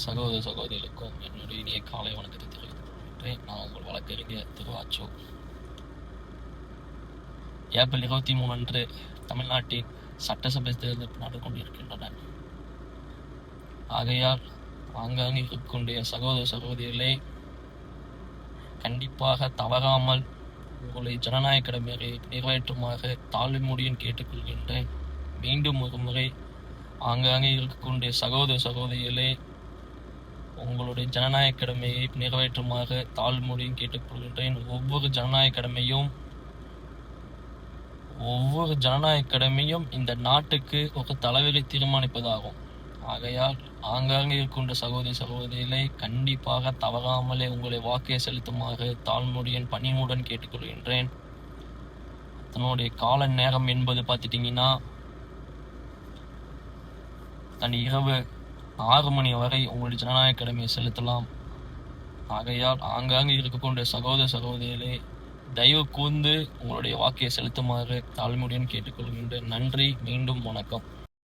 சகோதர சகோதரிகளுக்கும் என்னுடைய இனிய காலை வணக்கத்தை தெரிவித்துக் கொள்கின்றேன். நான் உங்கள் வழக்கறிஞர் திருவாச்சூர். ஏப்ரல் 23 அன்று தமிழ்நாட்டின் சட்டசபை தேர்தல் நடந்து கொண்டிருக்கின்றன. ஆகையால் ஆங்காங்கே இருக்கக்கூடிய சகோதர சகோதரிகளே, கண்டிப்பாக தவறாமல் உங்களை ஜனநாயக கடமையை நிறைவேற்றுமாறு தாழ்மையுடன் கேட்டுக்கொள்கின்றேன். மீண்டும் ஒரு முறை ஆங்காங்கே இருக்கக்கூடிய சகோதர சகோதரிகளே, உங்களுடைய ஜனநாயக கடமையை நிறைவேற்றுமாறு தாழ்மையுடன் கேட்டுக்கொள்கின்றேன். ஒவ்வொரு ஜனநாயக கடமையும் இந்த நாட்டுக்கு ஒரு தலைவரை தீர்மானிப்பதாகும். ஆகையால் ஆங்காங்கே இருக்கின்ற சகோதரி சகோதரிகளை கண்டிப்பாக தவறாமலே உங்களை வாக்கை செலுத்துமாறு தாழ்மையுடன் பணியுடன் கேட்டுக்கொள்கின்றேன். அதனுடைய கால நேரம் என்பது பார்த்துட்டிங்கன்னா இரவு 6 மணி வரை உங்களுடைய ஜனநாயக கடமையை செலுத்தலாம். ஆகையால் ஆங்காங்கே இருக்கக்கூடிய சகோதர சகோதரிகளே, தயவு கூர்ந்து உங்களுடைய வாக்கை செலுத்துமாறு தாழ்மையுடன் கேட்டுக்கொள்கின்றேன். நன்றி. மீண்டும் வணக்கம்.